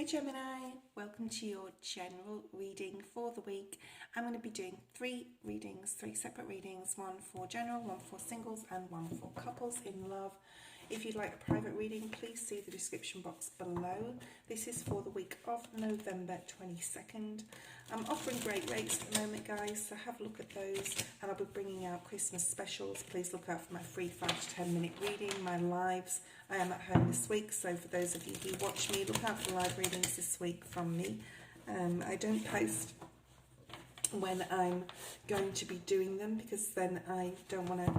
Hi Gemini, welcome to your general reading for the week. I'm going to be doing three separate readings, one for general, one for singles and one for couples in love. If you'd like a private reading, please see the description box below. This is for the week of November 22nd. I'm offering great rates at the moment, guys, so have a look at those, and I'll be bringing out Christmas specials. Please look out for my free 5 to 10 minute reading, my lives. I am at home this week, so for those of you who watch me, look out for live readings this week from me. I don't post when I'm going to be doing them, because then I don't want to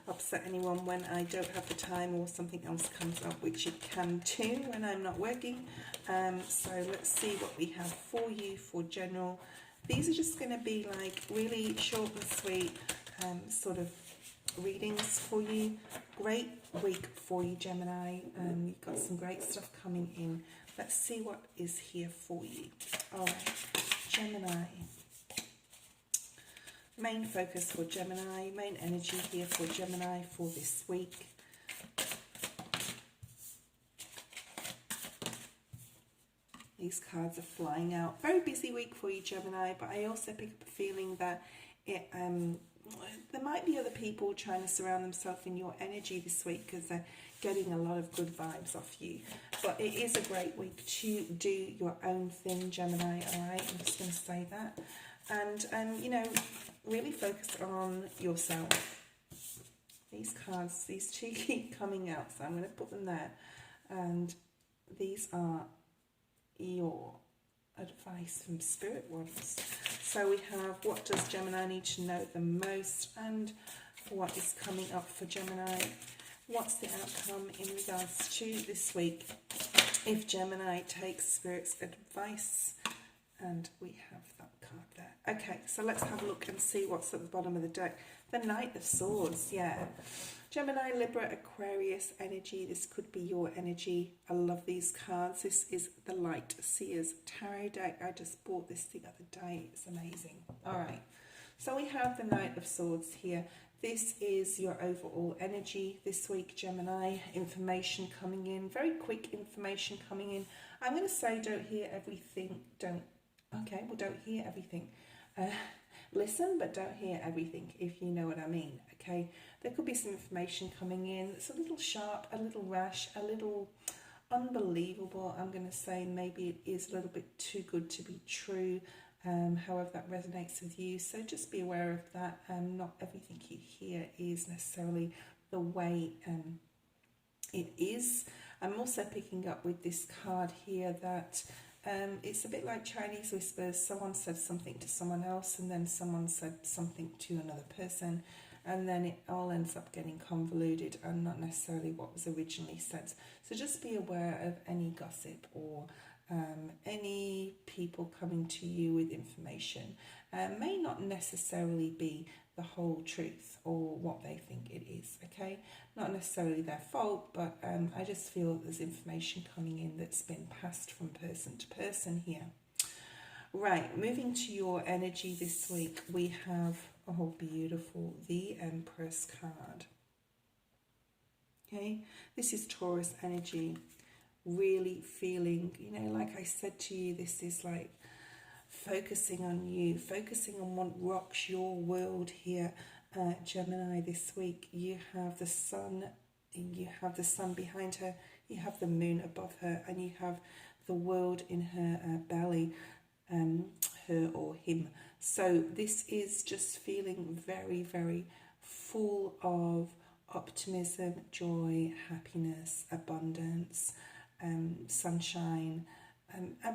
upset anyone when I don't have the time or something else comes up, which it can too when I'm not working. So let's see what we have for you for general. These are just going to be like really short and sweet sort of readings for you. Great week for you, Gemini. You've got some great stuff coming in. Let's see what is here for you. All right, Gemini. Main focus for Gemini, main energy here for Gemini for this week. These cards are flying out. Very busy week for you, Gemini, but I also pick up a feeling that there might be other people trying to surround themselves in your energy this week, because they're getting a lot of good vibes off you. But it is a great week to do your own thing, Gemini, all right? I'm just going to say that. And you know, really focus on yourself. These cards, these two keep coming out, so I'm going to put them there. And these are your advice from spirit ones. So we have, what does Gemini need to know the most, and what is coming up for Gemini? What's the outcome in regards to this week if Gemini takes spirit's advice? And we have that card there. Okay, so let's have a look and see what's at the bottom of the deck. The Knight of Swords, yeah. Gemini, Libra, Aquarius energy. This could be your energy. I love these cards. This is the Light Seers Tarot deck. I just bought this the other day. It's amazing. All right, so we have the Knight of Swords here. This is your overall energy this week, Gemini. Information coming in, very quick information coming in. I'm going to say don't hear everything. Don't hear everything. Listen, but don't hear everything, if you know what I mean, okay? There could be some information coming in. It's a little sharp, a little rash, a little unbelievable. I'm going to say maybe it is a little bit too good to be true, however that resonates with you. So just be aware of that. Not everything you hear is necessarily the way it is. I'm also picking up with this card here that it's a bit like Chinese whispers. Someone said something to someone else, and then someone said something to another person, and then it all ends up getting convoluted and not necessarily what was originally said. So just be aware of any gossip or any people coming to you with information. May not necessarily be the whole truth or what they think it is, okay? Not necessarily their fault, but I just feel that there's information coming in that's been passed from person to person here. Right, moving to your energy this week, we have, oh beautiful, the Empress card. Okay, this is Taurus energy. Really feeling, you know, like I said to you, this is like focusing on you, focusing on what rocks your world here, Gemini. This week you have the sun, behind her, you have the moon above her, and you have the world in her belly, her or him. So this is just feeling very, very full of optimism, joy, happiness, abundance, sunshine.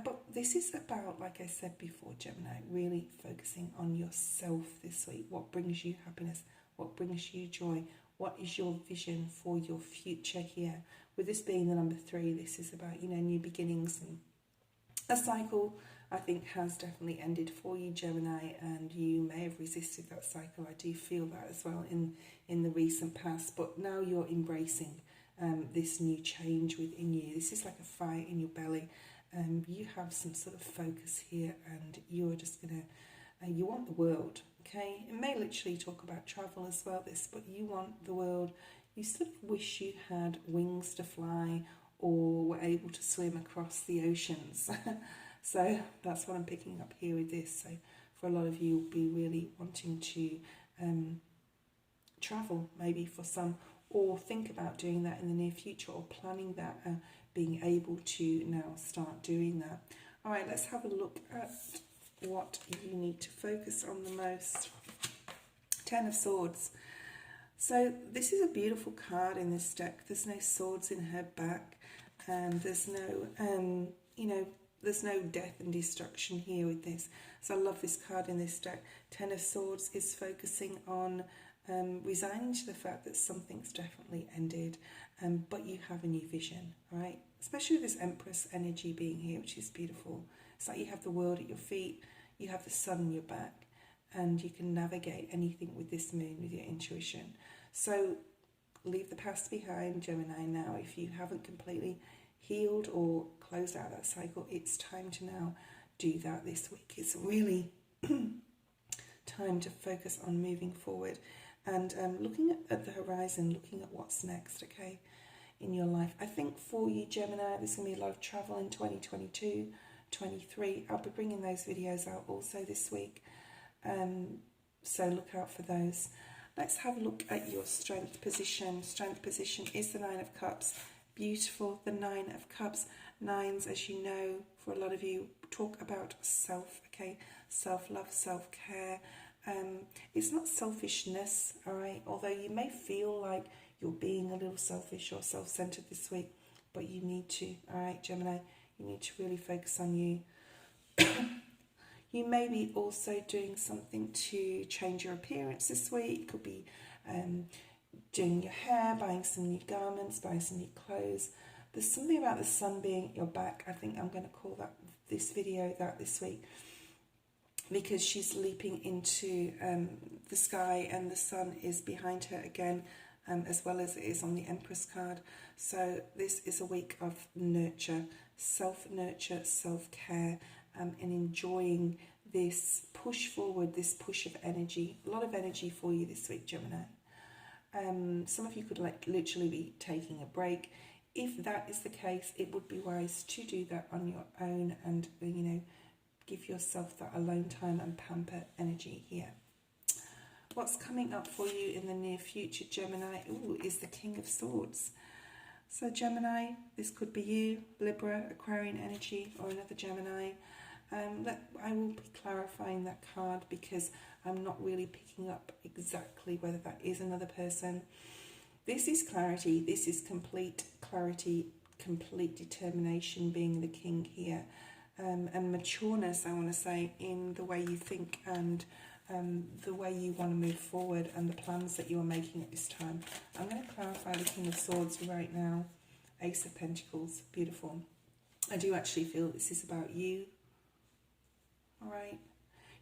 But this is about, like I said before, Gemini, really focusing on yourself this week. What brings you happiness? What brings you joy? What is your vision for your future here? With this being the number 3, this is about, you know, new beginnings, and a cycle, I think, has definitely ended for you, Gemini, and you may have resisted that cycle. I do feel that as well in the recent past, but now you're embracing this new change within you. This is like a fire in your belly. You have some sort of focus here, and you're just gonna you want the world, okay? It may literally talk about travel as well, this, but you want the world. You sort of wish you had wings to fly, or were able to swim across the oceans. So that's what I'm picking up here with this. So for a lot of you, you'll be really wanting to travel, maybe for some, or think about doing that in the near future, or planning that, being able to now start doing that. All right, let's have a look at what you need to focus on the most. Ten of Swords. So this is a beautiful card in this deck. There's no swords in her back, and there's no, there's no death and destruction here with this. So I love this card in this deck. Ten of Swords is focusing on resigning to the fact that something's definitely ended, but you have a new vision, right? Especially with this Empress energy being here, which is beautiful. It's like you have the world at your feet, you have the sun on your back, and you can navigate anything with this moon, with your intuition. So leave the past behind, Gemini, now. If you haven't completely healed or closed out that cycle, it's time to now do that this week. It's really time to focus on moving forward and looking at the horizon, looking at what's next, okay, in your life. I think for you, Gemini, there's going to be a lot of travel in 2022, 23. I'll be bringing those videos out also this week. So look out for those. Let's have a look at your strength position. Strength position is the Nine of Cups. Beautiful, the Nine of Cups. Nines, as you know, for a lot of you, talk about self, okay? Self-love, self-care. It's not selfishness, all right? Although you may feel like you're being a little selfish or self-centered this week, but you need to, all right, Gemini? You need to really focus on you. You may be also doing something to change your appearance this week. It could be doing your hair, buying some new garments, buying some new clothes. There's something about the sun being at your back. I think I'm going to call this video that this week, because she's leaping into the sky and the sun is behind her again, as well as it is on the Empress card. So this is a week of nurture, self-nurture, self-care, and enjoying this push forward, this push of energy. A lot of energy for you this week, Gemini. Some of you could literally be taking a break. If that is the case, it would be wise to do that on your own and, give yourself that alone time and pamper energy here. What's coming up for you in the near future, Gemini, is the King of Swords. So Gemini, this could be you, Libra, Aquarian energy, or another Gemini. I will be clarifying that card because I'm not really picking up exactly whether that is another person. This is clarity. This is complete clarity, complete determination being the king here. And matureness, I want to say, in the way you think and the way you want to move forward and the plans that you are making at this time. I'm going to clarify the King of Swords right now. Ace of Pentacles, beautiful. I do actually feel this is about you. All right.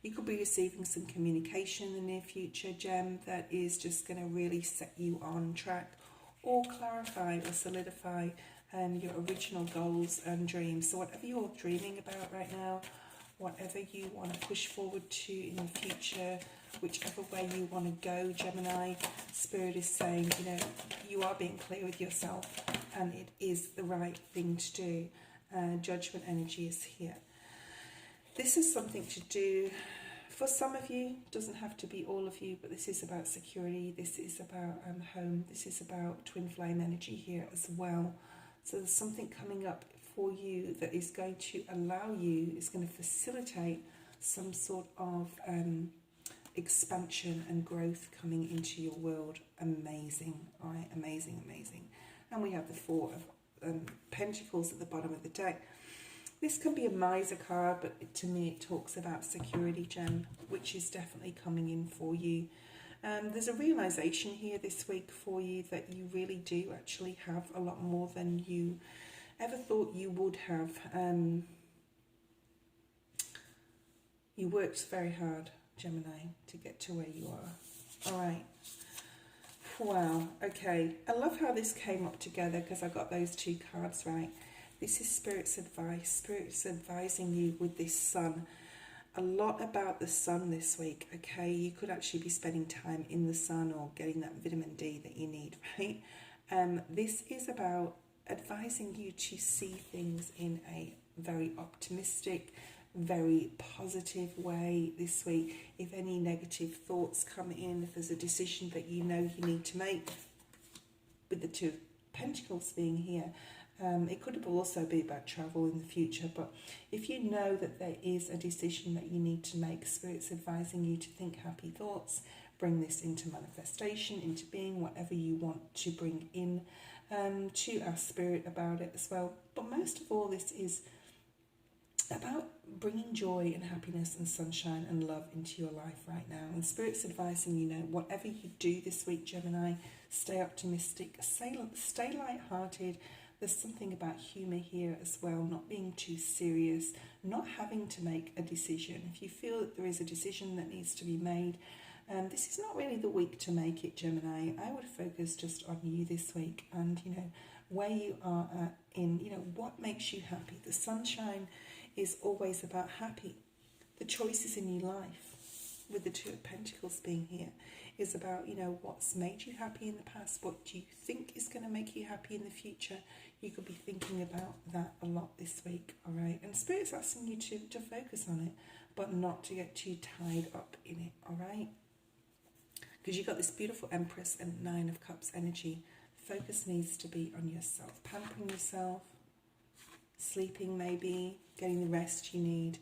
You could be receiving some communication in the near future, Gem, that is just going to really set you on track or clarify or solidify your original goals and dreams. So whatever you're dreaming about right now, whatever you want to push forward to in the future, whichever way you want to go, Gemini, Spirit is saying, you are being clear with yourself and it is the right thing to do. Judgment energy is here. This is something to do for some of you. It doesn't have to be all of you, but this is about security. This is about home. This is about twin flame energy here as well. So there's something coming up for you that is going to allow you, is going to facilitate some sort of expansion and growth coming into your world. Amazing, all right? Amazing, amazing. And we have the Four of Pentacles at the bottom of the deck. This can be a miser card, but to me it talks about security, Gem, which is definitely coming in for you. There's a realization here this week for you that you really do actually have a lot more than you ever thought you would have. You worked very hard, Gemini, to get to where you are. All right. Wow. Okay. I love how this came up together because I got those two cards right. This is Spirit's advice. Spirit's advising you with this sun. A lot about the sun this week, okay? You could actually be spending time in the sun or getting that vitamin D that you need, right? This is about advising you to see things in a very optimistic, very positive way this week. If any negative thoughts come in, if there's a decision that you know you need to make, with the Two of Pentacles being here, it could also be about travel in the future, but if you know that there is a decision that you need to make, Spirit's advising you to think happy thoughts, bring this into manifestation, into being, whatever you want to bring in, to ask Spirit about it as well. But most of all, this is about bringing joy and happiness and sunshine and love into your life right now. And Spirit's advising you, whatever you do this week, Gemini, stay optimistic, stay light-hearted. There's something about humour here as well, not being too serious, not having to make a decision. If you feel that there is a decision that needs to be made, this is not really the week to make it, Gemini. I would focus just on you this week and, where you are at in, what makes you happy. The sunshine is always about happy. The choices in your life, with the Two of Pentacles being here, is about, what's made you happy in the past, what do you think is going to make you happy in the future. You could be thinking about that a lot this week, all right? And Spirit's asking you to focus on it, but not to get too tied up in it, all right? Because you've got this beautiful Empress and Nine of Cups energy. Focus needs to be on yourself, pampering yourself, sleeping maybe, getting the rest you need.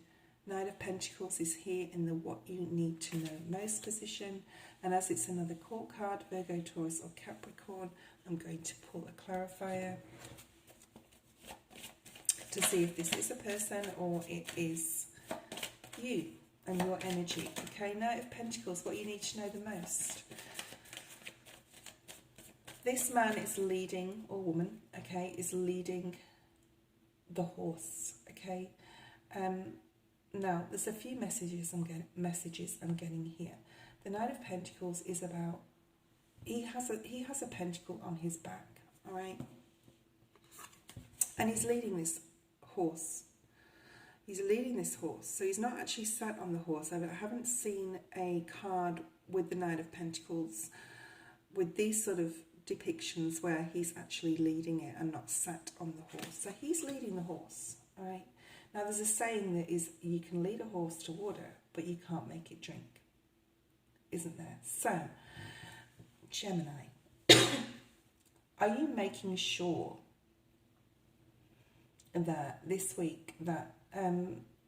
Nine of Pentacles is here in the what you need to know most position. And as it's another court card, Virgo, Taurus or Capricorn, I'm going to pull a clarifier to see if this is a person or it is you and your energy. Okay, Knight of Pentacles, what you need to know the most. This man is leading, or woman, okay, is leading the horse, okay? Now, there's a few messages I'm getting here. The Knight of Pentacles is about, he has a pentacle on his back, all right? And he's leading this horse. He's leading this horse. So he's not actually sat on the horse. I haven't seen a card with the Knight of Pentacles with these sort of depictions where he's actually leading it and not sat on the horse. So he's leading the horse, all right? Now, there's a saying that is, you can lead a horse to water, but you can't make it drink, isn't there? So, Gemini, are you making sure that this week that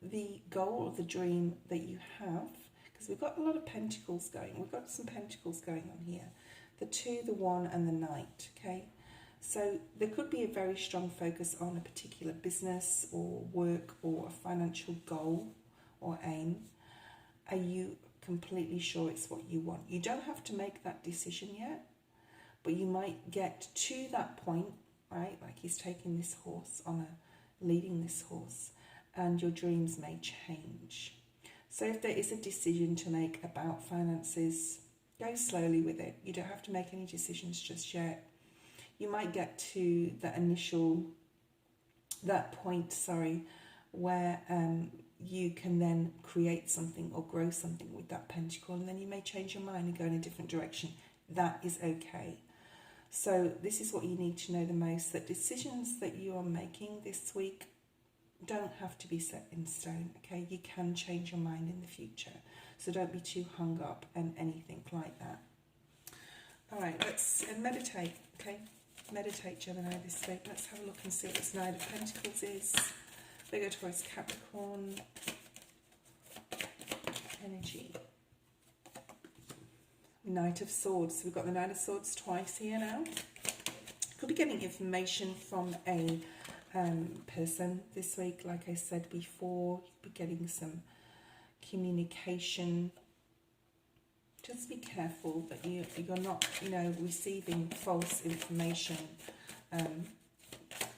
the goal or the dream that you have, because we've got a lot of pentacles going, we've got some pentacles going on here, the 2, the 1 and the Knight, okay? So there could be a very strong focus on a particular business or work or a financial goal or aim. Are you completely sure it's what you want? You don't have to make that decision yet, but you might get to that point, right? Like he's taking this horse leading this horse, and your dreams may change. So if there is a decision to make about finances, go slowly with it. You don't have to make any decisions just yet. You might get to that point, where you can then create something or grow something with that pentacle, and then you may change your mind and go in a different direction. That is okay. So this is what you need to know the most, that decisions that you are making this week don't have to be set in stone, okay? You can change your mind in the future. So don't be too hung up and anything like that. All right, let's meditate, okay? Meditate, Gemini, this week. Let's have a look and see what this Knight of Pentacles is. Virgo, Taurus, Capricorn energy. Knight of Swords. So we've got the Knight of Swords twice here now. Could be getting information from a person this week. Like I said before, you'll be getting some communication. Just be careful that you're not, receiving false information.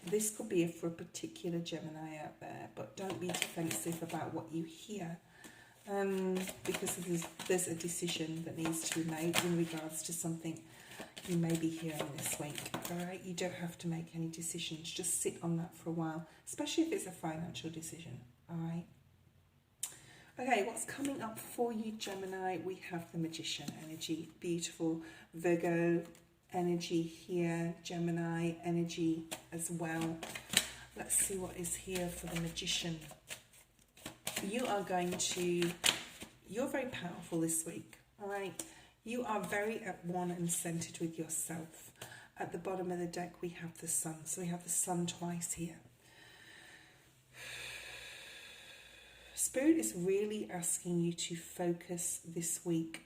This could be for a particular Gemini out there, but don't be defensive about what you hear, because there's a decision that needs to be made in regards to something you may be hearing this week. All right, you don't have to make any decisions. Just sit on that for a while, especially if it's a financial decision. All right. Okay, what's coming up for you, Gemini? We have the Magician energy. Beautiful. Virgo, energy here, Gemini energy as well. Let's see what is here for the Magician. You are going to, you're very powerful this week, all right? You are very at one and centered with yourself. At the bottom of the deck, we have the Sun. So we have the Sun twice here. Spirit is really asking you to focus this week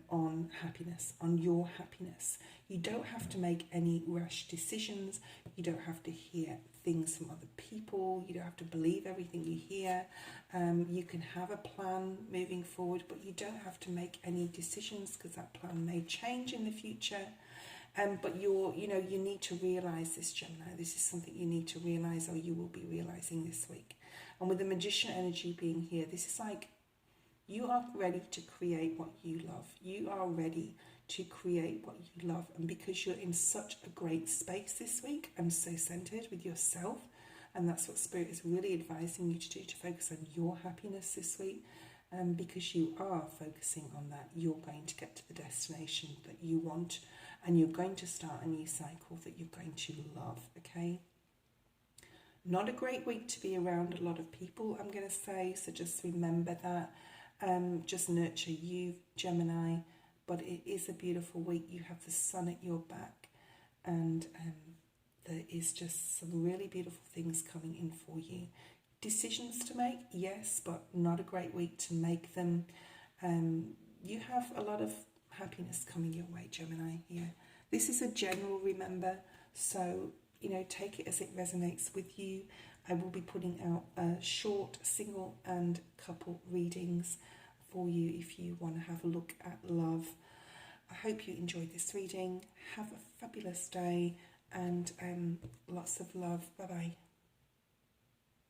on happiness, on your happiness. You don't have to make any rash decisions. You don't have to hear things from other people. You don't have to believe everything you hear. You can have a plan moving forward, but you don't have to make any decisions because that plan may change in the future. But you need to realize this, Gemini. This is something you need to realize, or you will be realizing this week. And with the Magician energy being here, this is like you are ready to create what you love. You are ready to create what you love. And because you're in such a great space this week and so centered with yourself, and that's what Spirit is really advising you to do, to focus on your happiness this week. Because you are focusing on that, you're going to get to the destination that you want, and you're going to start a new cycle that you're going to love, okay? Not a great week to be around a lot of people, I'm going to say, so just remember that. Just nurture you, Gemini, but it is a beautiful week. You have the Sun at your back, and there is just some really beautiful things coming in for you. Decisions to make, yes, but not a great week to make them. You have a lot of happiness coming your way, Gemini, here. This is a general, remember, so take it as it resonates with you. I will be putting out short single and couple readings for you if you want to have a look at love. I hope you enjoyed this reading. Have a fabulous day, and lots of love. Bye bye.